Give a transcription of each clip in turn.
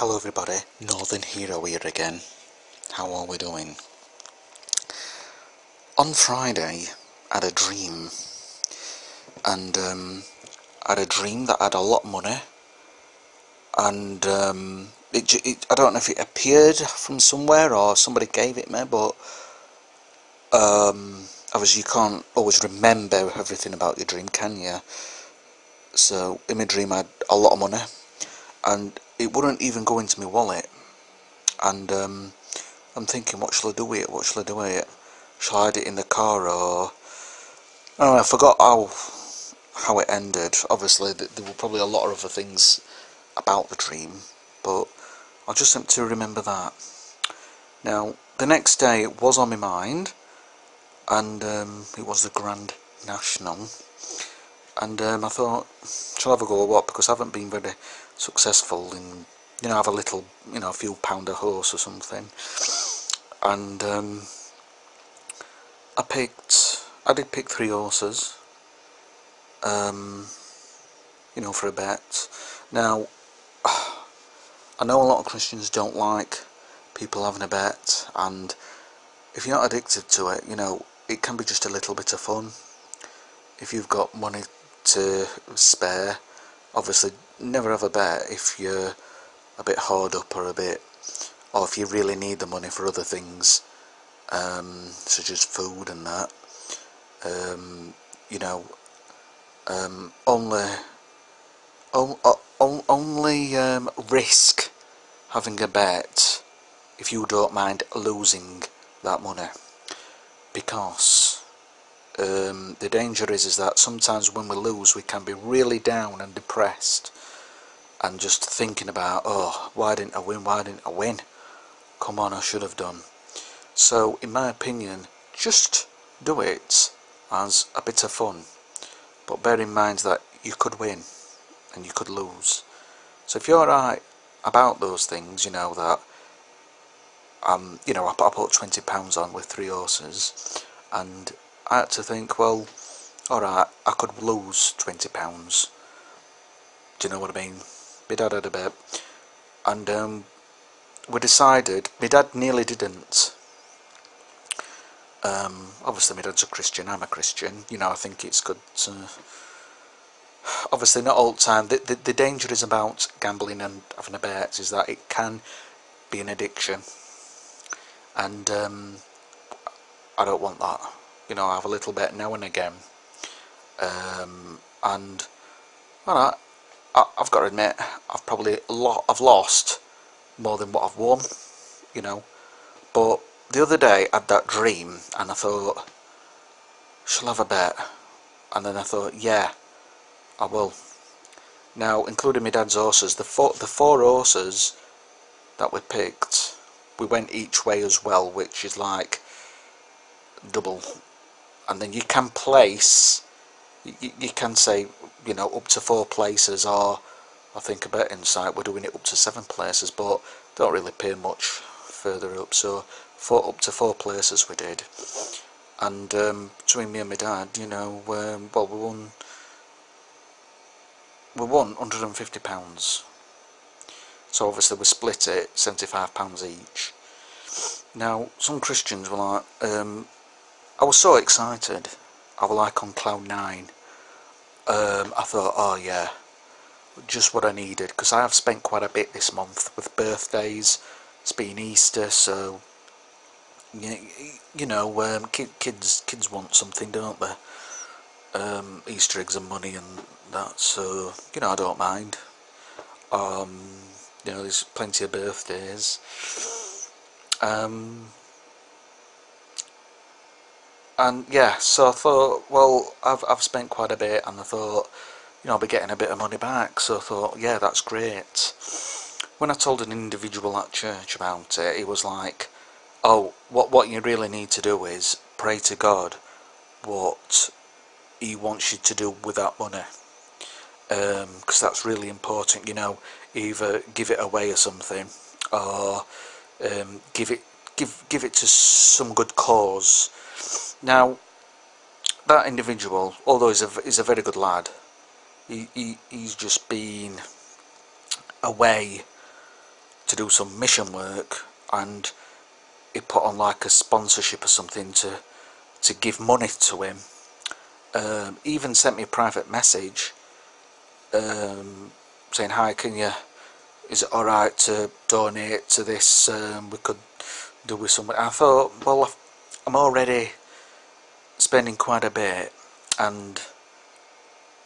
Hello everybody, Northern Hero here again. How are we doing? On Friday, I had a dream, and I had a dream that I had a lot of money, and I don't know if it appeared from somewhere or somebody gave it me, but obviously you can't always remember everything about your dream, can you? So in my dream I had a lot of money, and it wouldn't even go into my wallet, and I'm thinking, what shall I do with it? What shall I do with it? Shall I hide it in the car, or I don't know, I forgot how it ended. Obviously there were probably a lot of other things about the dream, but I just seem to remember that. Now the next day it was on my mind, and it was the Grand National, and I thought, shall I have a go at what, because I haven't been very successful in, have a little, a few pound a horse or something, and I did pick 3 horses, for a bet. Now, I know a lot of Christians don't like people having a bet, and if you're not addicted to it, it can be just a little bit of fun. If you've got money to spare, obviously never have a bet if you're a bit hard up, or if you really need the money for other things, such as food and that. Only risk having a bet if you don't mind losing that money, because the danger is that sometimes when we lose we can be really down and depressed, and just thinking about, oh, why didn't I win, come on, I should have done. So in my opinion, just do it as a bit of fun, but bear in mind that you could win and you could lose. So if you're right about those things, that I put £20 on with 3 horses, and I had to think, well, alright, I could lose £20. Do you know what I mean? My dad had a bet, and we decided. My dad nearly didn't. Obviously my dad's a Christian, I'm a Christian, I think it's good to, obviously not all the time. The danger is about gambling and having a bet is that it can be an addiction, and I don't want that. I have a little bet now and again, and alright, I've got to admit, I've lost more than what I've won, but the other day I had that dream, and I thought, shall I have a bet? And then I thought, yeah, I will. Now, including my dad's horses, the four horses that we picked, we went each way as well, which is like double. And then you can place, you can say, up to 4 places, or I think a betting site we're doing it up to 7 places, but don't really pay much further up. So up to 4 places we did, and between me and my dad, we won £150. So obviously we split it, £75 each. Now some Christians were like, I was so excited, I was like on cloud 9. I thought, oh yeah, just what I needed, because I have spent quite a bit this month with birthdays. It's been Easter, so kids want something, don't they? Easter eggs and money and that, so I don't mind. There's plenty of birthdays. And yeah, so I thought, well, I've spent quite a bit, and I thought, I'll be getting a bit of money back. So I thought, yeah, that's great. When I told an individual at church about it, he was like, oh, what you really need to do is pray to God what he wants you to do with that money, because that's really important. Either give it away or something, or give it to some good cause. Now that individual, although he's a very good lad, he's just been away to do some mission work, and he put on like a sponsorship or something to give money to him. Even sent me a private message saying, hi, is it alright to donate to this, we could do with something. I thought, well, I'm already spending quite a bit, and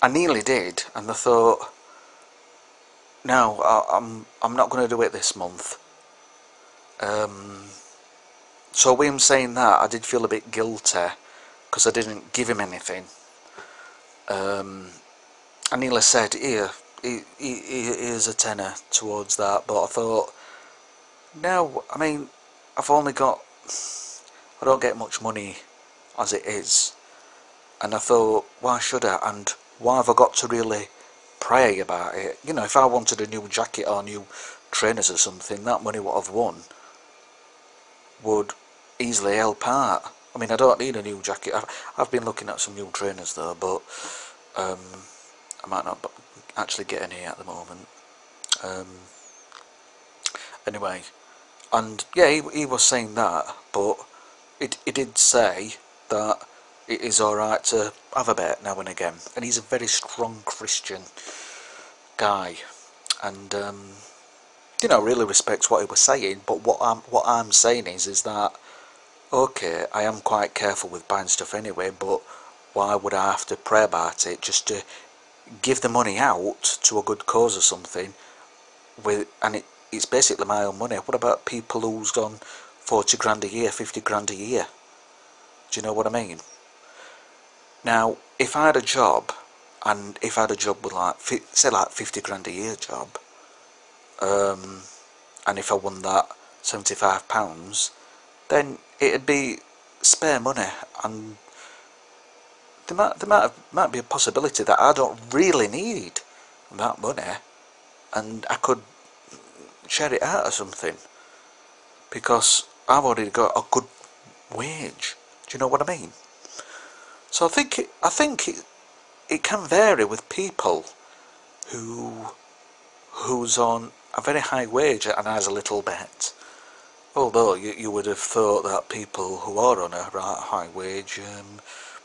I nearly did, and I thought, no, I'm not going to do it this month. So with him saying that, I did feel a bit guilty because I didn't give him anything. I nearly said, here's a tenner towards that, but I thought, no, I mean, I've only got, I don't get much money as it is, and I thought, why should I, and why have I got to really pray about it? You know, if I wanted a new jacket or new trainers or something, that money what I've won would easily help out. I mean, I don't need a new jacket. I've been looking at some new trainers though, but I might not actually get any at the moment. Anyway, and yeah, he was saying that, but he did say that it is alright to have a bet now and again, and he's a very strong Christian guy, and you know, really respects what he was saying. But what I'm saying is that, okay, I am quite careful with buying stuff anyway, but why would I have to pray about it just to give the money out to a good cause or something, and it's basically my own money? What about people who's done 40 grand a year, 50 grand a year? Do you know what I mean? Now, if I had a job, and if I had a job with like, say like 50 grand a year job, and if I won that £75, then it'd be spare money, and there might be a possibility that I don't really need that money, and I could share it out or something, because I've already got a good wage. Do you know what I mean? So I think it can vary with people who's on a very high wage and has a little bit. Although you would have thought that people who are on a high wage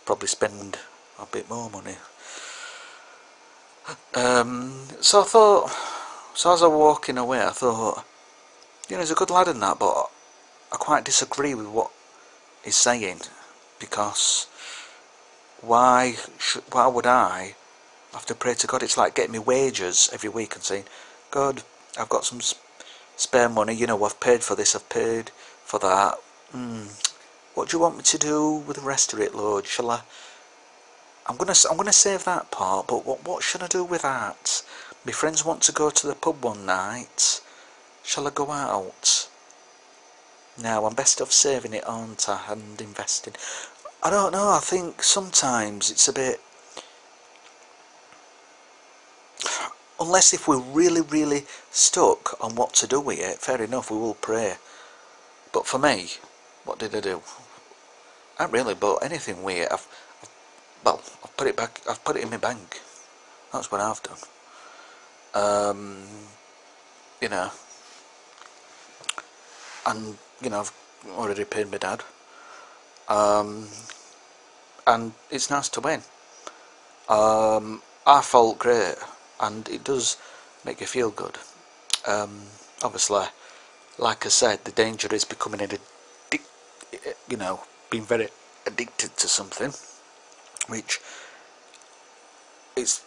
probably spend a bit more money. So I thought, so as I was walking away, I thought, you know, he's a good lad in that, but I quite disagree with what he's saying, because why would I have to pray to God? It's like getting me wages every week and saying, God, I've got some spare money, you know, I've paid for this, I've paid for that. What do you want me to do with the rest of it, Lord? Shall I'm gonna save that part, but what should I do with that? My friends want to go to the pub one night. Shall I go out? No, I'm best off saving it, aren't I, and investing. I don't know, I think sometimes it's a bit... Unless if we're really, really stuck on what to do with it, fair enough, we will pray. But for me, what did I do? I haven't really bought anything with it. I've put it back, I've put it in my bank. That's what I've done. You know, and, you know, I've already paid my dad. And it's nice to win. I felt great, and it does make you feel good. Obviously, like I said, the danger is becoming being very addicted to something, which is,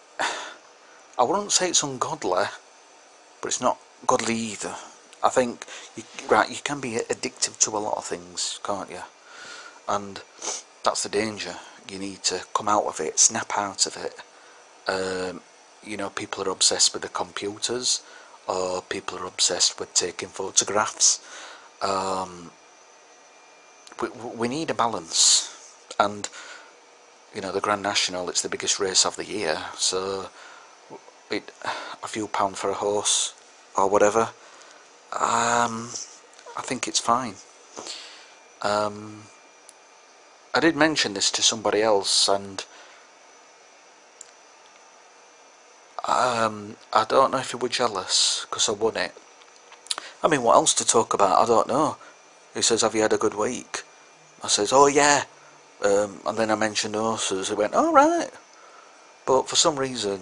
I wouldn't say it's ungodly, but it's not godly either. I think you can be addictive to a lot of things, can't you? And that's the danger. You need to come out of it, snap out of it. You know, people are obsessed with the computers, or people are obsessed with taking photographs. We need a balance, and you know, the Grand National, it's the biggest race of the year, so a few pound for a horse or whatever, I think it's fine. I did mention this to somebody else, and I don't know if you were jealous because I won it. I mean, what else to talk about? I don't know. He says, have you had a good week? I says, oh yeah. And then I mentioned horses. He went, oh right. But for some reason,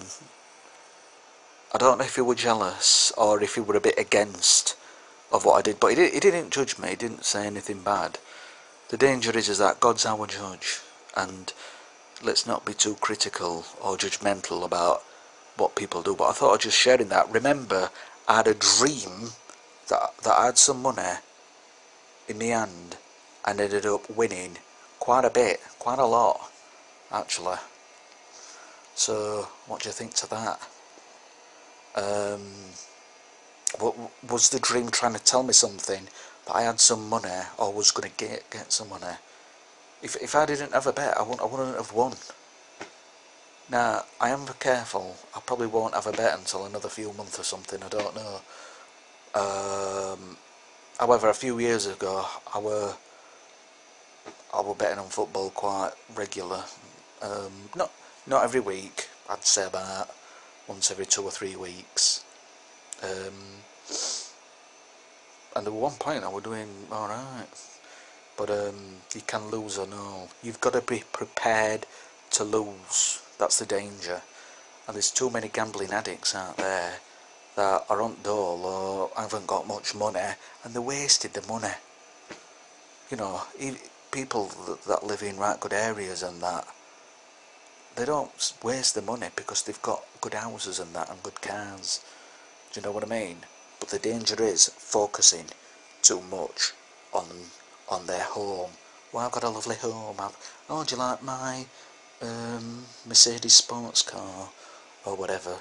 I don't know if he were jealous or if he were a bit against of what I did. But he didn't judge me. He didn't say anything bad. The danger is that God's our judge. And let's not be too critical or judgmental about what people do. But I thought I'd just sharing that. Remember, I had a dream that I had some money in my hand and ended up winning quite a bit, quite a lot, actually. So, what do you think to that? What was the dream trying to tell me something that I had some money or was going to get some money? If I didn't have a bet, I wouldn't have won. Now, I am careful. I probably won't have a bet until another few months or something. I don't know. However, a few years ago, I were betting on football quite regular. Not every week. I'd say about once every 2 or 3 weeks. And at one point, I was doing all right. But you can lose or no. You've got to be prepared to lose. That's the danger. And there's too many gambling addicts out there that are on dole or haven't got much money, and they wasted the money. You know, people that live in right good areas and that, they don't waste the money because they've got good houses and that and good cars. Do you know what I mean? But the danger is focusing too much on their home. Well, I've got a lovely home. Oh, do you like my Mercedes sports car or whatever?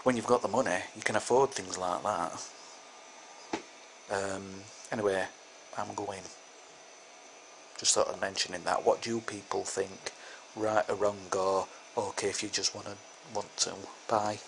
When you've got the money, you can afford things like that. Anyway, I'm going. Just thought of mentioning that. What do people think? Right or wrong, or okay if you just want to? Bye.